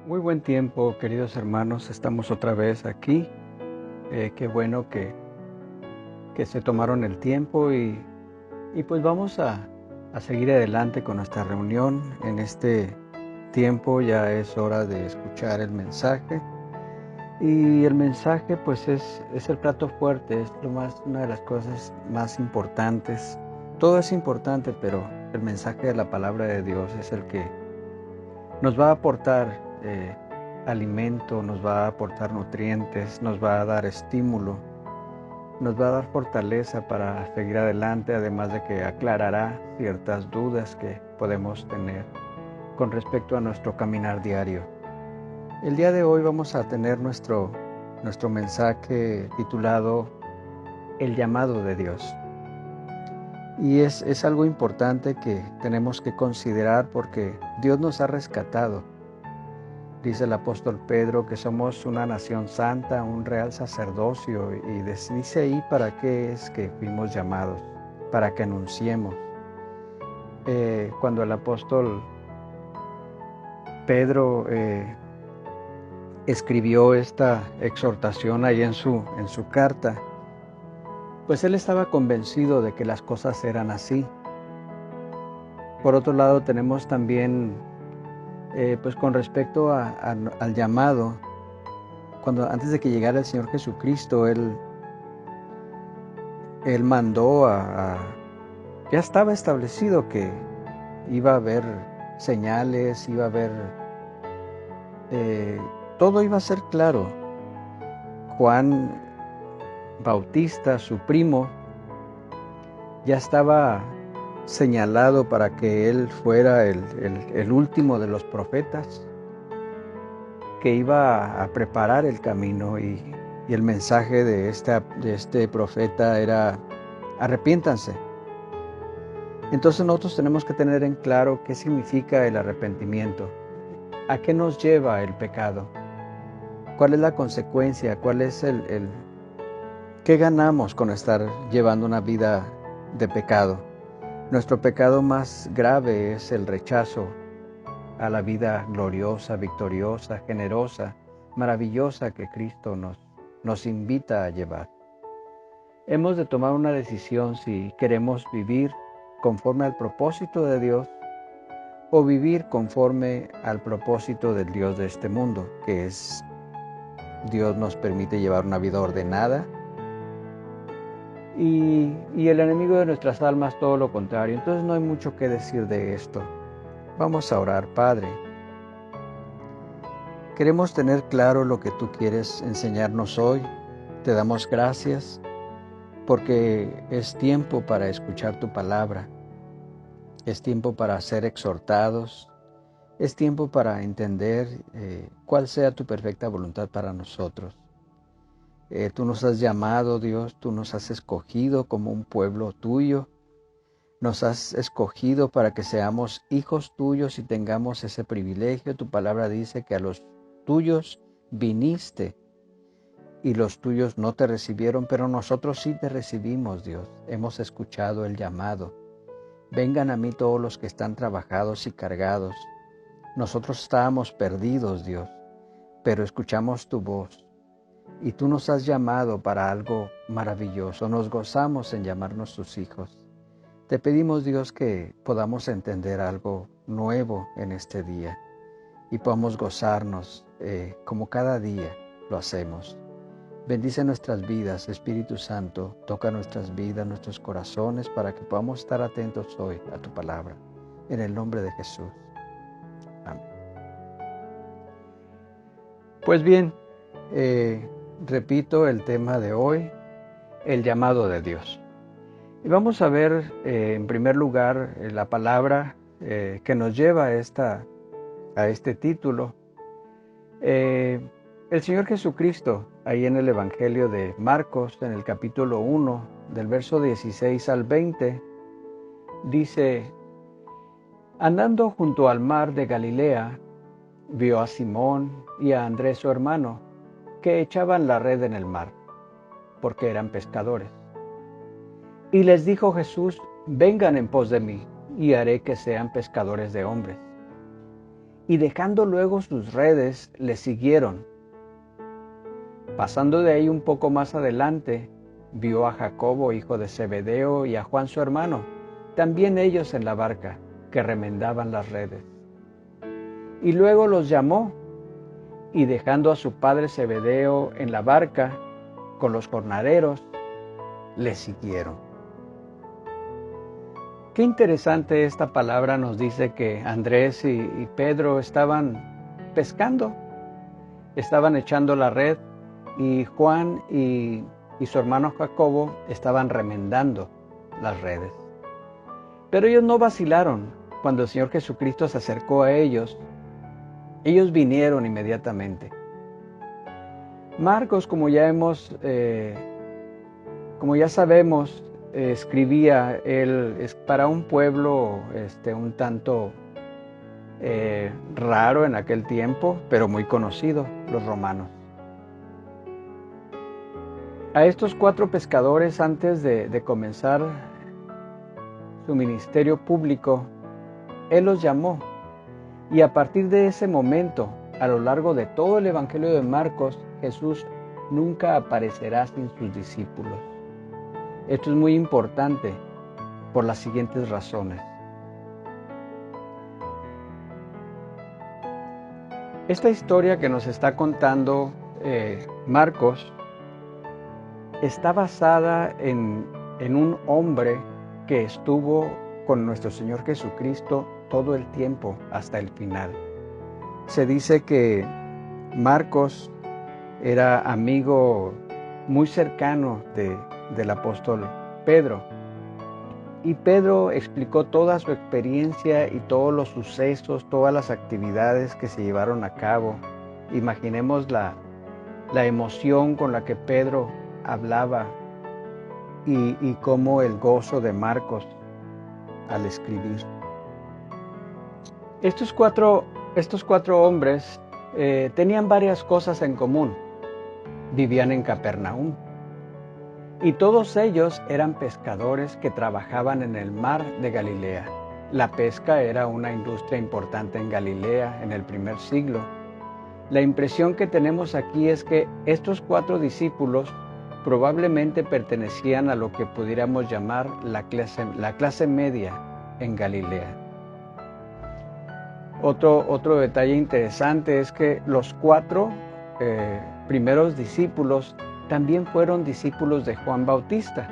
Muy buen tiempo, queridos hermanos. Estamos otra vez aquí. Qué bueno que se tomaron el tiempo y pues vamos a seguir adelante con nuestra reunión. En este tiempo ya es hora de escuchar el mensaje. Y el mensaje pues es el plato fuerte, es una de las cosas más importantes. Todo es importante, pero el mensaje de la palabra de Dios es el que nos va a aportar alimento, nos va a aportar nutrientes, nos va a dar estímulo, nos va a dar fortaleza para seguir adelante, además de que aclarará ciertas dudas que podemos tener con respecto a nuestro caminar diario. El día de hoy vamos a tener nuestro mensaje titulado El llamado de Dios. Y es algo importante que tenemos que considerar porque Dios nos ha rescatado. Dice el apóstol Pedro que somos una nación santa, un real sacerdocio, y dice ahí para qué es que fuimos llamados, para que anunciemos. Cuando el apóstol Pedro escribió esta exhortación ahí en su carta, pues él estaba convencido de que las cosas eran así. Por otro lado, tenemos también, pues con respecto al llamado, antes de que llegara el Señor Jesucristo, Él mandó ya estaba establecido que iba a haber señales, iba a haber, todo iba a ser claro. Juan Bautista, su primo, ya estaba señalado para que él fuera el último de los profetas, que iba a preparar el camino, y el mensaje de este profeta era: arrepiéntanse. Entonces nosotros tenemos que tener en claro qué significa el arrepentimiento, a qué nos lleva el pecado, cuál es la consecuencia, cuál es qué ganamos con estar llevando una vida de pecado. Nuestro pecado más grave es el rechazo a la vida gloriosa, victoriosa, generosa, maravillosa que Cristo nos invita a llevar. Hemos de tomar una decisión si queremos vivir conforme al propósito de Dios o vivir conforme al propósito del Dios de este mundo, que es Dios nos permite llevar una vida ordenada y el enemigo de nuestras almas todo lo contrario. Entonces no hay mucho que decir de esto. Vamos a orar. Padre, queremos tener claro lo que tú quieres enseñarnos hoy. Te damos gracias porque es tiempo para escuchar tu palabra. Es tiempo para ser exhortados. Es tiempo para entender cuál sea tu perfecta voluntad para nosotros. Tú nos has llamado, Dios, tú nos has escogido como un pueblo tuyo. Nos has escogido para que seamos hijos tuyos y tengamos ese privilegio. Tu palabra dice que a los tuyos viniste y los tuyos no te recibieron, pero nosotros sí te recibimos, Dios. Hemos escuchado el llamado. Vengan a mí todos los que están trabajados y cargados. Nosotros estábamos perdidos, Dios, pero escuchamos tu voz y tú nos has llamado para algo maravilloso. Nos gozamos en llamarnos tus hijos. Te pedimos, Dios, que podamos entender algo nuevo en este día y podamos gozarnos como cada día lo hacemos. Bendice nuestras vidas, Espíritu Santo, toca nuestras vidas, nuestros corazones, para que podamos estar atentos hoy a tu palabra. En el nombre de Jesús. Amén. Pues bien, repito el tema de hoy, el llamado de Dios. Y vamos a ver en primer lugar la palabra que nos lleva a este título. El Señor Jesucristo, ahí en el Evangelio de Marcos, en el capítulo 1, del verso 16 al 20, dice: andando junto al mar de Galilea, vio a Simón y a Andrés su hermano, que echaban la red en el mar, porque eran pescadores. Y les dijo Jesús: vengan en pos de mí, y haré que sean pescadores de hombres. y dejando luego sus redes, le siguieron. Pasando de ahí un poco más adelante, vio a Jacobo, hijo de Zebedeo, y a Juan su hermano, también ellos en la barca, que remendaban las redes. Y luego los llamó, y dejando a su padre Zebedeo en la barca, con los jornaleros, le siguieron. Qué interesante esta palabra nos dice que Andrés y Pedro estaban pescando, estaban echando la red, y Juan y su hermano Jacobo estaban remendando las redes. Pero ellos no vacilaron. Cuando el Señor Jesucristo se acercó a ellos vinieron inmediatamente. Marcos, como ya sabemos, escribía, él es para un pueblo un tanto raro en aquel tiempo, pero muy conocido, los romanos. A estos 4 pescadores, antes de comenzar su ministerio público, Él los llamó, y a partir de ese momento, a lo largo de todo el Evangelio de Marcos, Jesús nunca aparecerá sin sus discípulos. Esto es muy importante por las siguientes razones. Esta historia que nos está contando Marcos está basada en un hombre que estuvo con nuestro Señor Jesucristo todo el tiempo hasta el final. Se dice que Marcos era amigo muy cercano del apóstol Pedro. Y Pedro explicó toda su experiencia y todos los sucesos, todas las actividades que se llevaron a cabo. Imaginemos la emoción con la que Pedro hablaba y cómo el gozo de Marcos al escribir. Estos cuatro hombres tenían varias cosas en común. Vivían en Capernaum. Y todos ellos eran pescadores que trabajaban en el mar de Galilea. La pesca era una industria importante en Galilea en el primer siglo. La impresión que tenemos aquí es que estos 4 discípulos probablemente pertenecían a lo que pudiéramos llamar la clase media en Galilea. Otro detalle interesante es que los 4 primeros discípulos también fueron discípulos de Juan Bautista.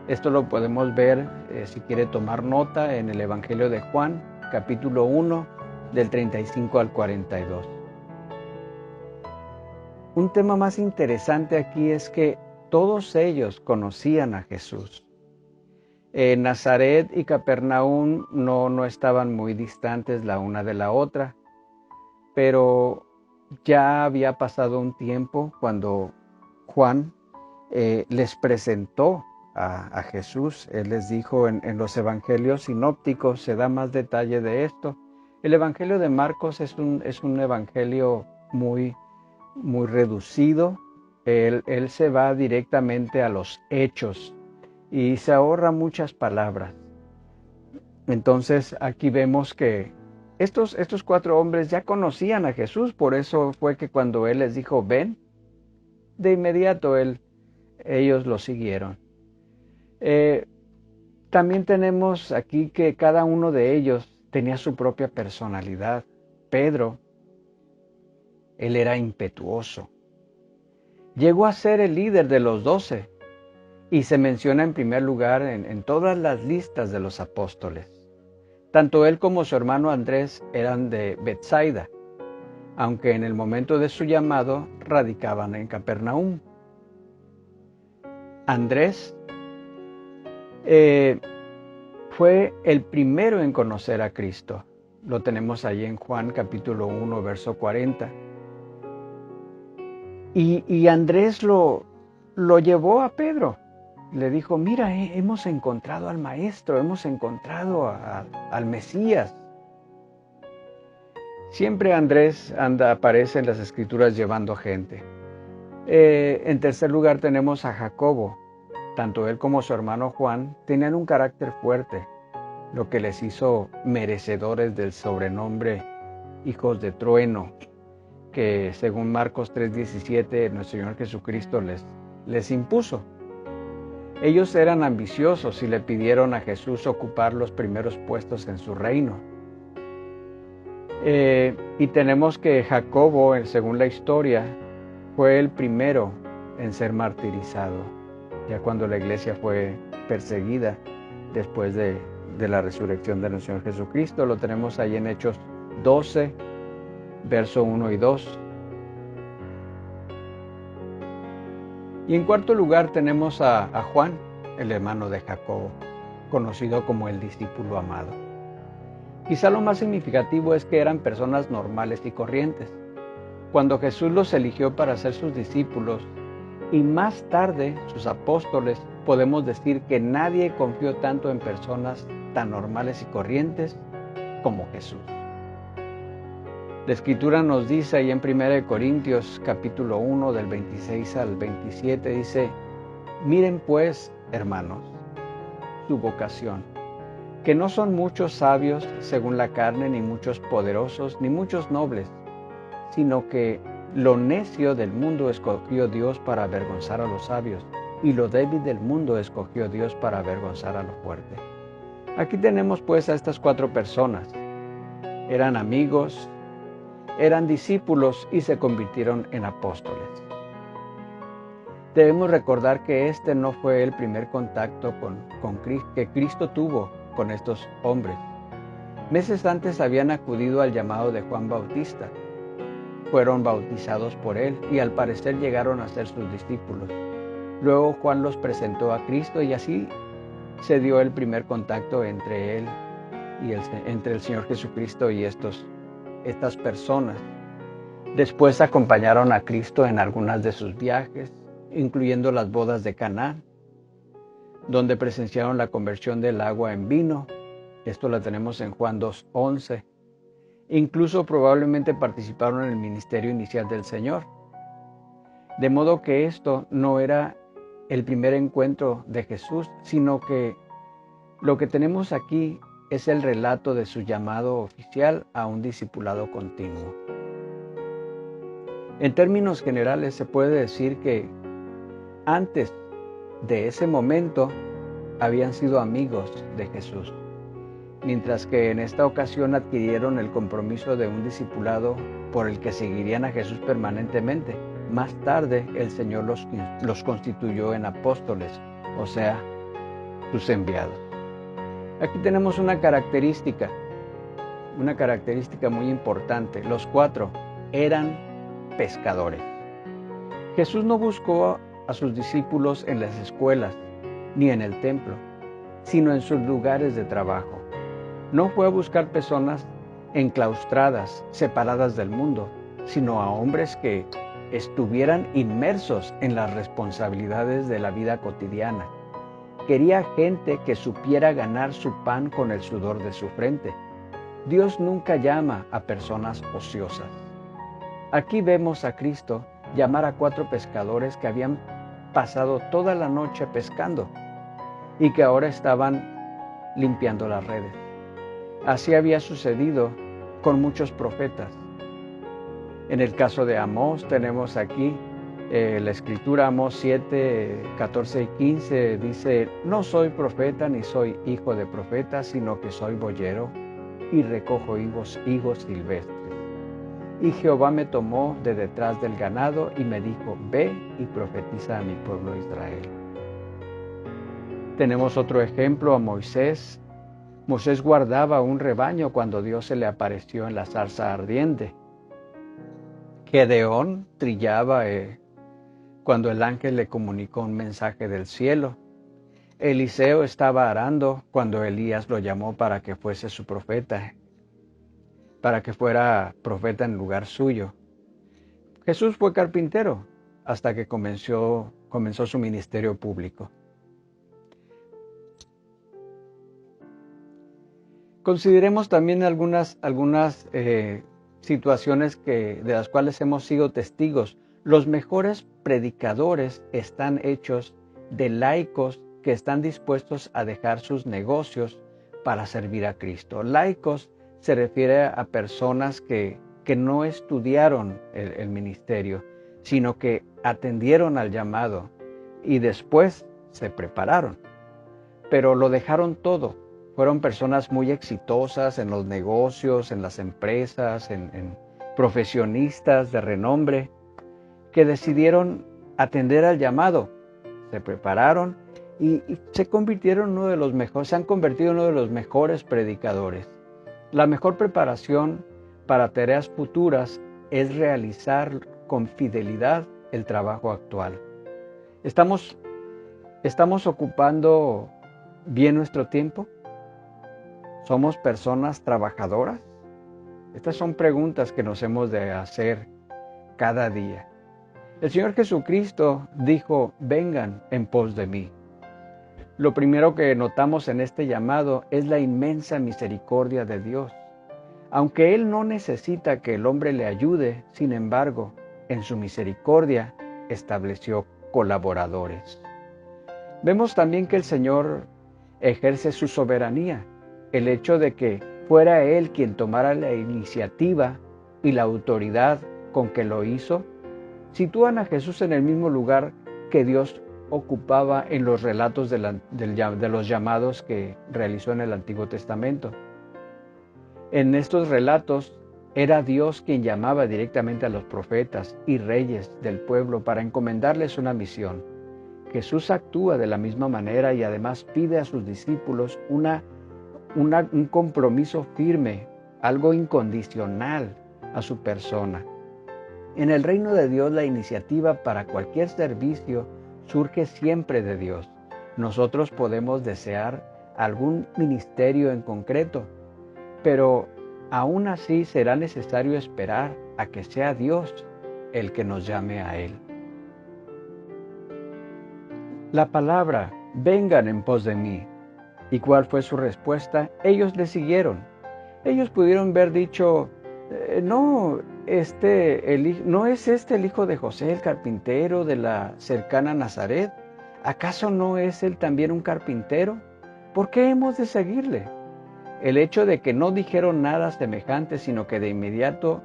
Esto lo podemos ver, si quiere tomar nota, en el Evangelio de Juan, capítulo 1, del 35 al 42. Un tema más interesante aquí es que todos ellos conocían a Jesús. Nazaret y Capernaum no estaban muy distantes la una de la otra, pero ya había pasado un tiempo cuando Juan les presentó a Jesús. Él les dijo en los evangelios sinópticos, se da más detalle de esto. El evangelio de Marcos es un evangelio muy reducido. Él se va directamente a los hechos y se ahorra muchas palabras. Entonces aquí vemos que estos 4 hombres ya conocían a Jesús, por eso fue que cuando Él les dijo, ven, de inmediato ellos lo siguieron. También tenemos aquí que cada uno de ellos tenía su propia personalidad. Pedro, él era impetuoso. Llegó a ser el líder de los 12 y se menciona en primer lugar en todas las listas de los apóstoles. Tanto él como su hermano Andrés eran de Betsaida, aunque en el momento de su llamado radicaban en Capernaum. Andrés fue el primero en conocer a Cristo. Lo tenemos ahí en Juan capítulo 1, verso 40. Y Andrés lo llevó a Pedro. Le dijo, mira, hemos encontrado al Maestro, hemos encontrado al Mesías. Siempre Andrés aparece en las Escrituras llevando gente. En tercer lugar tenemos a Jacobo. Tanto él como su hermano Juan tenían un carácter fuerte, lo que les hizo merecedores del sobrenombre hijos de trueno, que según Marcos 3:17 nuestro Señor Jesucristo les impuso. Ellos eran ambiciosos y le pidieron a Jesús ocupar los primeros puestos en su reino. Y tenemos que Jacobo, según la historia, fue el primero en ser martirizado, ya cuando la iglesia fue perseguida después de la resurrección de nuestro Señor Jesucristo. Lo tenemos ahí en Hechos 12, verso 1 y 2. Y en cuarto lugar tenemos a Juan, el hermano de Jacobo, conocido como el discípulo amado. Quizá lo más significativo es que eran personas normales y corrientes. Cuando Jesús los eligió para ser sus discípulos y más tarde sus apóstoles, podemos decir que nadie confió tanto en personas tan normales y corrientes como Jesús. La Escritura nos dice ahí en 1 Corintios capítulo 1 del 26 al 27, dice: miren pues, hermanos, su vocación, que no son muchos sabios según la carne, ni muchos poderosos, ni muchos nobles, sino que lo necio del mundo escogió Dios para avergonzar a los sabios, y lo débil del mundo escogió Dios para avergonzar a lo fuerte. Aquí tenemos pues a estas 4 personas. Eran amigos, eran discípulos y se convirtieron en apóstoles. Debemos recordar que este no fue el primer contacto que Cristo tuvo con estos hombres. Meses antes habían acudido al llamado de Juan Bautista. Fueron bautizados por él y al parecer llegaron a ser sus discípulos. Luego Juan los presentó a Cristo y así se dio el primer contacto entre él y entre el Señor Jesucristo y estas personas. Después acompañaron a Cristo en algunas de sus viajes, incluyendo las bodas de Caná, donde presenciaron la conversión del agua en vino. Esto lo tenemos en Juan 2:11. Incluso probablemente participaron en el ministerio inicial del Señor. De modo que esto no era el primer encuentro de Jesús, sino que lo que tenemos aquí es el relato de su llamado oficial a un discipulado continuo. En términos generales se puede decir que antes de ese momento habían sido amigos de Jesús, mientras que en esta ocasión adquirieron el compromiso de un discipulado por el que seguirían a Jesús permanentemente. Más tarde el Señor los constituyó en apóstoles, o sea, sus enviados. Aquí tenemos una característica muy importante. Los 4 eran pescadores. Jesús no buscó a sus discípulos en las escuelas ni en el templo, sino en sus lugares de trabajo. No fue a buscar personas enclaustradas, separadas del mundo, sino a hombres que estuvieran inmersos en las responsabilidades de la vida cotidiana. Quería gente que supiera ganar su pan con el sudor de su frente. Dios nunca llama a personas ociosas. Aquí vemos a Cristo llamar a 4 pescadores que habían pasado toda la noche pescando y que ahora estaban limpiando las redes. Así había sucedido con muchos profetas. En el caso de Amós tenemos aquí la escritura, Amós 7, 14 y 15 dice: no soy profeta ni soy hijo de profeta, sino que soy boyero y recojo higos silvestres. Y Jehová me tomó de detrás del ganado y me dijo: ve y profetiza a mi pueblo Israel. Tenemos otro ejemplo, a Moisés. Moisés guardaba un rebaño cuando Dios se le apareció en la zarza ardiente. Gedeón trillaba cuando el ángel le comunicó un mensaje del cielo. Eliseo estaba arando cuando Elías lo llamó para que fuese su profeta, para que fuera profeta en lugar suyo. Jesús fue carpintero hasta que comenzó su ministerio público. Consideremos también algunas situaciones de las cuales hemos sido testigos. Los mejores predicadores están hechos de laicos que están dispuestos a dejar sus negocios para servir a Cristo. Laicos se refiere a personas que no estudiaron el ministerio, sino que atendieron al llamado y después se prepararon. Pero lo dejaron todo. Fueron personas muy exitosas en los negocios, en las empresas, en profesionistas de renombre, que decidieron atender al llamado. Se prepararon y se convirtieron en uno de los mejores, se han convertido en uno de los mejores predicadores. La mejor preparación para tareas futuras es realizar con fidelidad el trabajo actual. ¿Estamos ocupando bien nuestro tiempo? ¿Somos personas trabajadoras? Estas son preguntas que nos hemos de hacer cada día. El Señor Jesucristo dijo, vengan en pos de mí. Lo primero que notamos en este llamado es la inmensa misericordia de Dios. Aunque Él no necesita que el hombre le ayude, sin embargo, en su misericordia estableció colaboradores. Vemos también que el Señor ejerce su soberanía. El hecho de que fuera Él quien tomara la iniciativa y la autoridad con que lo hizo, sitúan a Jesús en el mismo lugar que Dios ocupaba en los relatos de los llamados que realizó en el Antiguo Testamento. En estos relatos era Dios quien llamaba directamente a los profetas y reyes del pueblo para encomendarles una misión. Jesús actúa de la misma manera y además pide a sus discípulos un compromiso firme, algo incondicional a su persona. En el reino de Dios, la iniciativa para cualquier servicio surge siempre de Dios. Nosotros podemos desear algún ministerio en concreto, pero aún así será necesario esperar a que sea Dios el que nos llame a Él. La palabra, vengan en pos de mí. ¿Y cuál fue su respuesta? Ellos le siguieron. Ellos pudieron haber dicho, ¿no es el hijo de José, el carpintero de la cercana Nazaret? ¿Acaso no es él también un carpintero? ¿Por qué hemos de seguirle? El hecho de que no dijeron nada semejante, sino que de inmediato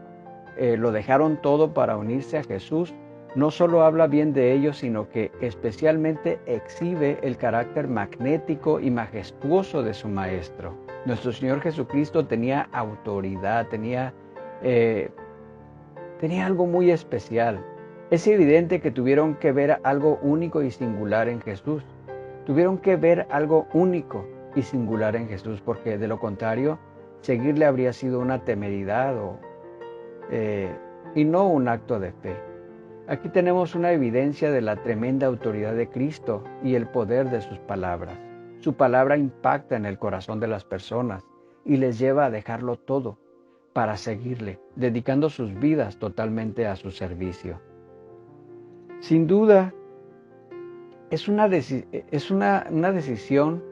lo dejaron todo para unirse a Jesús, no solo habla bien de ellos, sino que especialmente exhibe el carácter magnético y majestuoso de su Maestro. Nuestro Señor Jesucristo tenía autoridad, tenía algo muy especial. Es evidente que tuvieron que ver algo único y singular en Jesús. Tuvieron que ver algo único y singular en Jesús, porque de lo contrario, seguirle habría sido una temeridad y no un acto de fe. Aquí tenemos una evidencia de la tremenda autoridad de Cristo y el poder de sus palabras. Su palabra impacta en el corazón de las personas y les lleva a dejarlo todo para seguirle, dedicando sus vidas totalmente a su servicio. Sin duda, es una decisión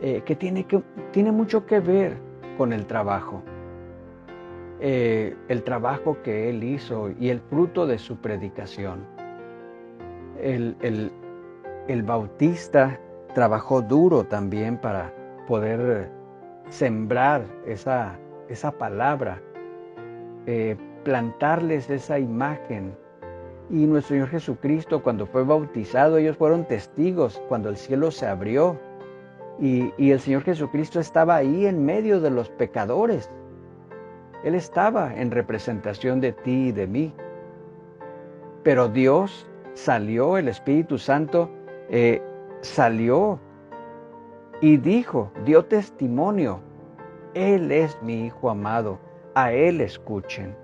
que tiene mucho que ver con el trabajo. El trabajo que él hizo y el fruto de su predicación. El Bautista trabajó duro también para poder sembrar esa palabra, plantarles esa imagen. Y nuestro Señor Jesucristo, cuando fue bautizado, ellos fueron testigos cuando el cielo se abrió y el Señor Jesucristo estaba ahí en medio de los pecadores. Él estaba en representación de ti y de mí. Pero Dios salió, el Espíritu Santo salió y dio testimonio. Él es mi Hijo amado, a Él escuchen.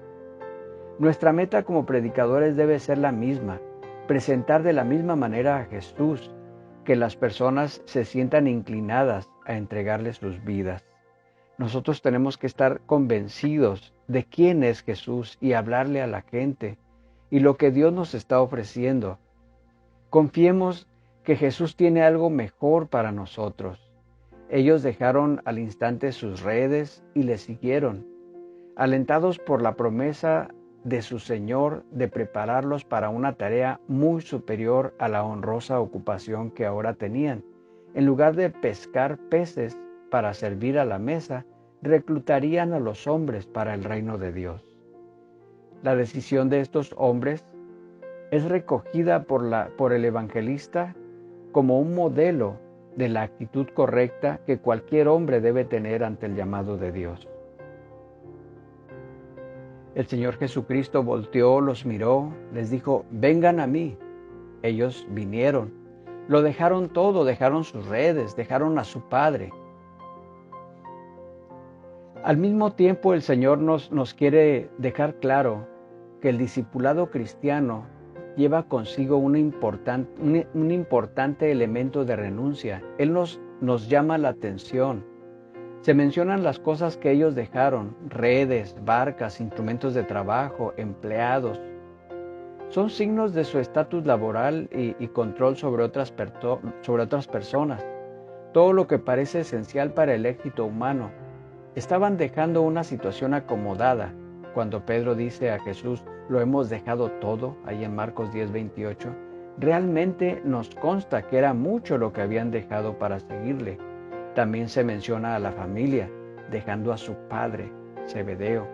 Nuestra meta como predicadores debe ser la misma, presentar de la misma manera a Jesús, que las personas se sientan inclinadas a entregarle sus vidas. Nosotros tenemos que estar convencidos de quién es Jesús y hablarle a la gente y lo que Dios nos está ofreciendo. Confiemos que Jesús tiene algo mejor para nosotros. Ellos dejaron al instante sus redes y le siguieron, alentados por la promesa de su Señor de prepararlos para una tarea muy superior a la honrosa ocupación que ahora tenían. En lugar de pescar peces para servir a la mesa, reclutarían a los hombres para el reino de Dios. La decisión de estos hombres es recogida por el evangelista como un modelo de la actitud correcta que cualquier hombre debe tener ante el llamado de Dios. El Señor Jesucristo volteó, los miró, les dijo: vengan a mí. Ellos vinieron, lo dejaron todo, dejaron sus redes, dejaron a su Padre. Al mismo tiempo, el Señor nos quiere dejar claro que el discipulado cristiano lleva consigo un importante elemento de renuncia. Él nos llama la atención. Se mencionan las cosas que ellos dejaron: redes, barcas, instrumentos de trabajo, empleados. Son signos de su estatus laboral y control sobre otras personas. Todo lo que parece esencial para el éxito humano. Estaban dejando una situación acomodada. Cuando Pedro dice a Jesús: lo hemos dejado todo, ahí en Marcos 10:28, realmente nos consta que era mucho lo que habían dejado para seguirle. También se menciona a la familia, dejando a su padre, Zebedeo.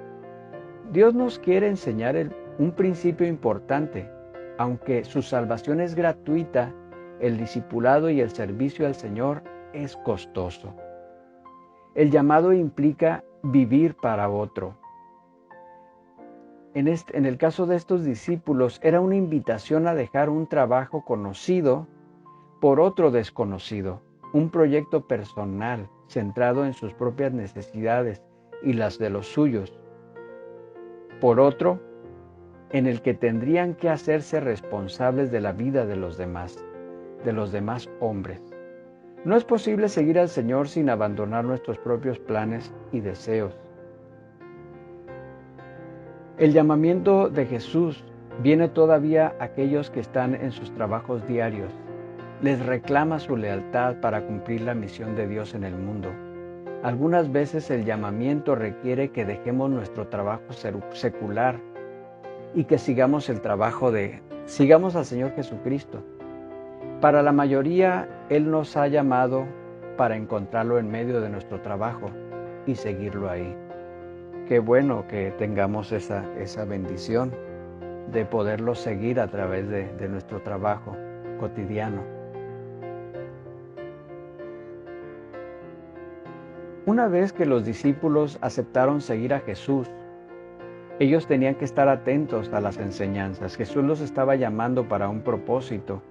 Dios nos quiere enseñar un principio importante. Aunque su salvación es gratuita, el discipulado y el servicio al Señor es costoso. El llamado implica vivir para otro. En el caso de estos discípulos, era una invitación a dejar un trabajo conocido por otro desconocido, un proyecto personal centrado en sus propias necesidades y las de los suyos, por otro, en el que tendrían que hacerse responsables de la vida de los demás hombres. No es posible seguir al Señor sin abandonar nuestros propios planes y deseos. El llamamiento de Jesús viene todavía a aquellos que están en sus trabajos diarios. Les reclama su lealtad para cumplir la misión de Dios en el mundo. Algunas veces el llamamiento requiere que dejemos nuestro trabajo secular y que sigamos al Señor Jesucristo. Para la mayoría, Él nos ha llamado para encontrarlo en medio de nuestro trabajo y seguirlo ahí. Qué bueno que tengamos esa bendición de poderlo seguir a través de nuestro trabajo cotidiano. Una vez que los discípulos aceptaron seguir a Jesús, ellos tenían que estar atentos a las enseñanzas. Jesús los estaba llamando para un propósito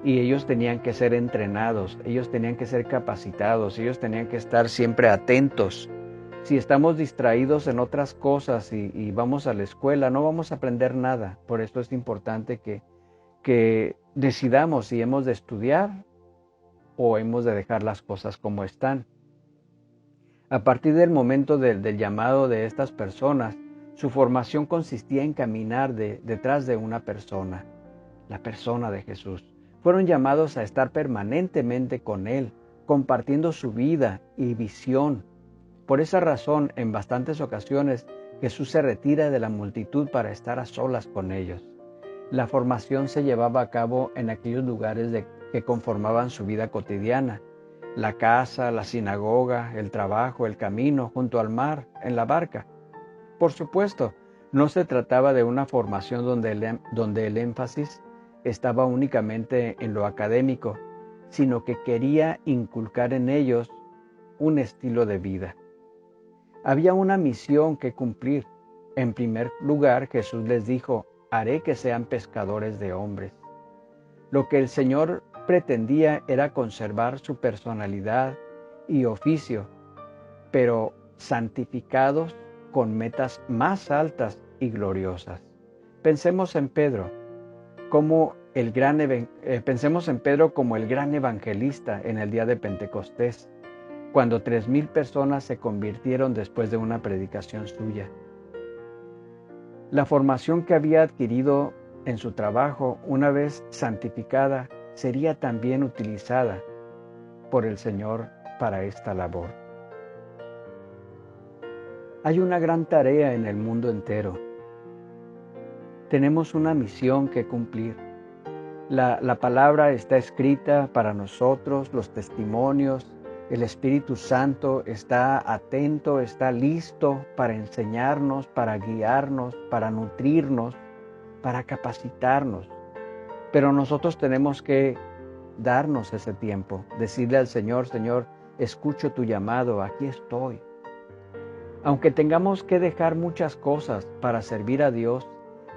y ellos tenían que ser entrenados, ellos tenían que ser capacitados, ellos tenían que estar siempre atentos. Si estamos distraídos en otras cosas y vamos a la escuela, no vamos a aprender nada. Por esto es importante que decidamos si hemos de estudiar o hemos de dejar las cosas como están. A partir del momento del llamado de estas personas, su formación consistía en caminar detrás de una persona, la persona de Jesús. Fueron llamados a estar permanentemente con Él, compartiendo su vida y visión. Por esa razón, en bastantes ocasiones, Jesús se retira de la multitud para estar a solas con ellos. La formación se llevaba a cabo en aquellos lugares que conformaban su vida cotidiana: la casa, la sinagoga, el trabajo, el camino, junto al mar, en la barca. Por supuesto, no se trataba de una formación donde el énfasis estaba únicamente en lo académico, sino que quería inculcar en ellos un estilo de vida. Había una misión que cumplir. En primer lugar, Jesús les dijo: haré que sean pescadores de hombres. Lo que el Señor pretendía era conservar su personalidad y oficio, pero santificados con metas más altas y gloriosas. Pensemos en Pedro como el gran evangelista en el día de Pentecostés, cuando 3,000 personas se convirtieron después de una predicación suya. La formación que había adquirido en su trabajo, una vez santificada, sería también utilizada por el Señor para esta labor. Hay una gran tarea en el mundo entero. Tenemos una misión que cumplir. La palabra está escrita para nosotros, los testimonios, El Espíritu Santo está atento, está listo para enseñarnos, para guiarnos, para nutrirnos, para capacitarnos. Pero nosotros tenemos que darnos ese tiempo, decirle al Señor, Señor, escucho tu llamado, aquí estoy. Aunque tengamos que dejar muchas cosas para servir a Dios,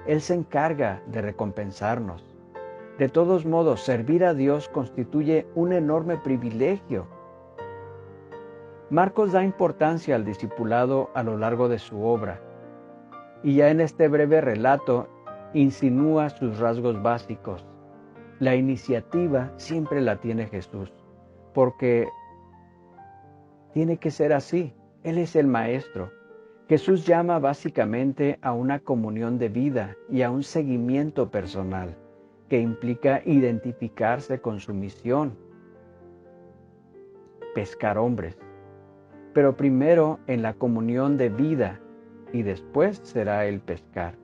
Él se encarga de recompensarnos. De todos modos, servir a Dios constituye un enorme privilegio. Marcos da importancia al discipulado a lo largo de su obra, y ya en este breve relato insinúa sus rasgos básicos. La iniciativa siempre la tiene Jesús, porque tiene que ser así. Él es el Maestro. Jesús llama básicamente a una comunión de vida y a un seguimiento personal, que implica identificarse con su misión, pescar hombres. Pero primero en la comunión de vida y después será el pescar.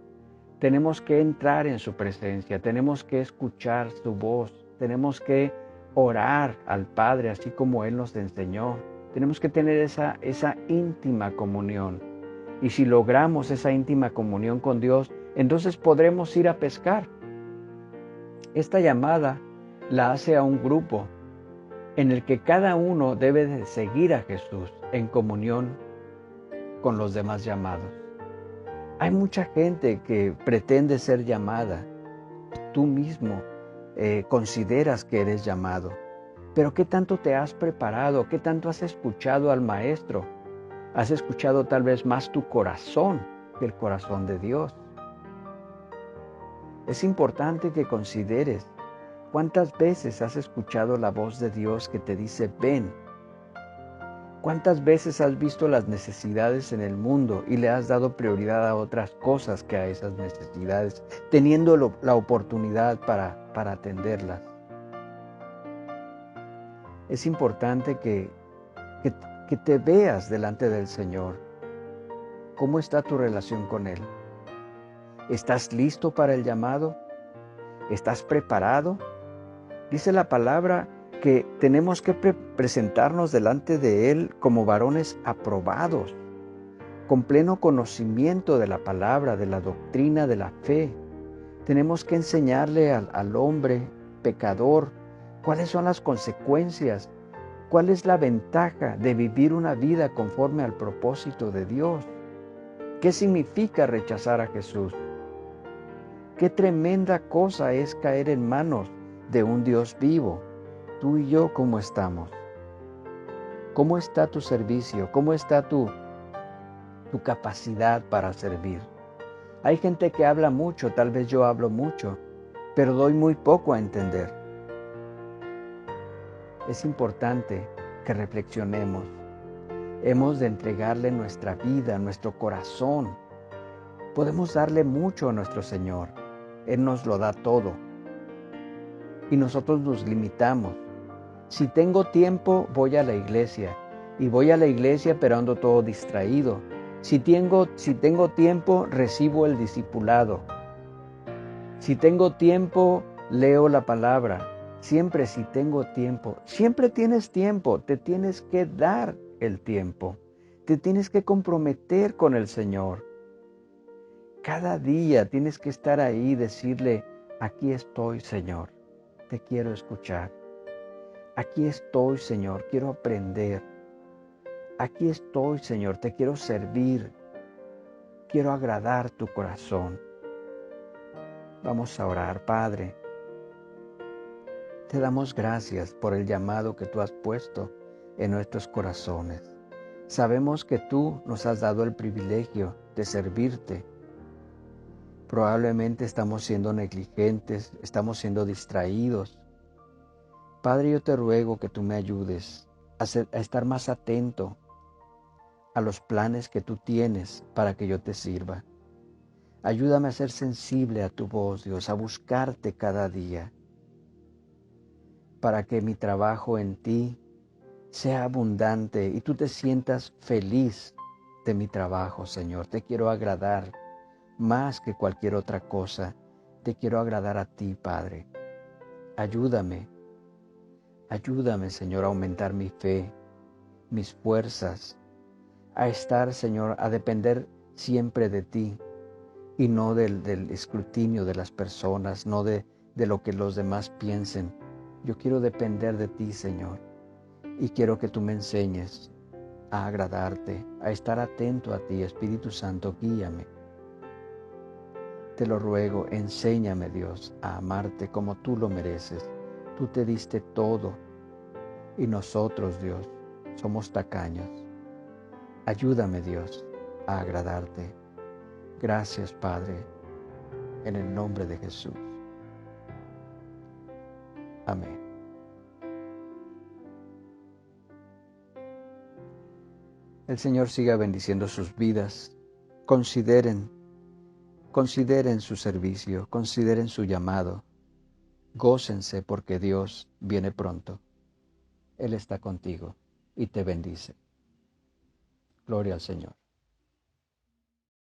Tenemos que entrar en su presencia, tenemos que escuchar su voz, tenemos que orar al Padre así como Él nos enseñó. Tenemos que tener esa íntima comunión. Y si logramos esa íntima comunión con Dios, entonces podremos ir a pescar. Esta llamada la hace a un grupo en el que cada uno debe de seguir a Jesús en comunión con los demás llamados. Hay mucha gente que pretende ser llamada. Tú mismo consideras que eres llamado. Pero ¿qué tanto te has preparado? ¿Qué tanto has escuchado al Maestro? ¿Has escuchado tal vez más tu corazón que el corazón de Dios? Es importante que consideres cuántas veces has escuchado la voz de Dios que te dice, ven. ¿Cuántas veces has visto las necesidades en el mundo y le has dado prioridad a otras cosas que a esas necesidades, teniendo la oportunidad para atenderlas? Es importante que te veas delante del Señor. ¿Cómo está tu relación con Él? ¿Estás listo para el llamado? ¿Estás preparado? Dice la palabra que tenemos que presentarnos delante de Él como varones aprobados, con pleno conocimiento de la palabra, de la doctrina, de la fe. Tenemos que enseñarle al hombre pecador cuáles son las consecuencias, cuál es la ventaja de vivir una vida conforme al propósito de Dios. ¿Qué significa rechazar a Jesús? Qué tremenda cosa es caer en manos de un Dios vivo. Tú y yo, ¿cómo estamos? ¿Cómo está tu servicio? ¿Cómo está tu capacidad para servir? Hay gente que habla mucho, tal vez yo hablo mucho, pero doy muy poco a entender. Es importante que reflexionemos. Hemos de entregarle nuestra vida, nuestro corazón. Podemos darle mucho a nuestro Señor. Él nos lo da todo. Y nosotros nos limitamos. Si tengo tiempo, voy a la iglesia. Y voy a la iglesia, pero ando todo distraído. Si tengo tiempo, recibo el discipulado. Si tengo tiempo, leo la palabra. Siempre si tengo tiempo. Siempre tienes tiempo. Te tienes que dar el tiempo. Te tienes que comprometer con el Señor. Cada día tienes que estar ahí y decirle, aquí estoy, Señor, te quiero escuchar. Aquí estoy, Señor, quiero aprender. Aquí estoy, Señor, te quiero servir. Quiero agradar tu corazón. Vamos a orar, Padre. Te damos gracias por el llamado que tú has puesto en nuestros corazones. Sabemos que tú nos has dado el privilegio de servirte. Probablemente estamos siendo negligentes, estamos siendo distraídos. Padre, yo te ruego que tú me ayudes a estar más atento a los planes que tú tienes para que yo te sirva. Ayúdame a ser sensible a tu voz, Dios, a buscarte cada día, para que mi trabajo en ti sea abundante y tú te sientas feliz de mi trabajo, Señor. Te quiero agradar más que cualquier otra cosa. Te quiero agradar a ti, Padre. Ayúdame, Señor, a aumentar mi fe. mis fuerzas, a estar, Señor, a depender siempre de ti y no del escrutinio de las personas, no de lo que los demás piensen. Yo quiero depender de ti, Señor, y quiero que tú me enseñes a agradarte, a estar atento a ti. Espíritu Santo, guíame. Te lo ruego, enséñame, Dios, a amarte como tú lo mereces. Tú te diste todo y nosotros, Dios, somos tacaños. Ayúdame, Dios, a agradarte. Gracias, Padre, en el nombre de Jesús. Amén. El Señor siga bendiciendo sus vidas. Consideren su servicio, consideren su llamado. Gócense porque Dios viene pronto. Él está contigo y te bendice. Gloria al Señor.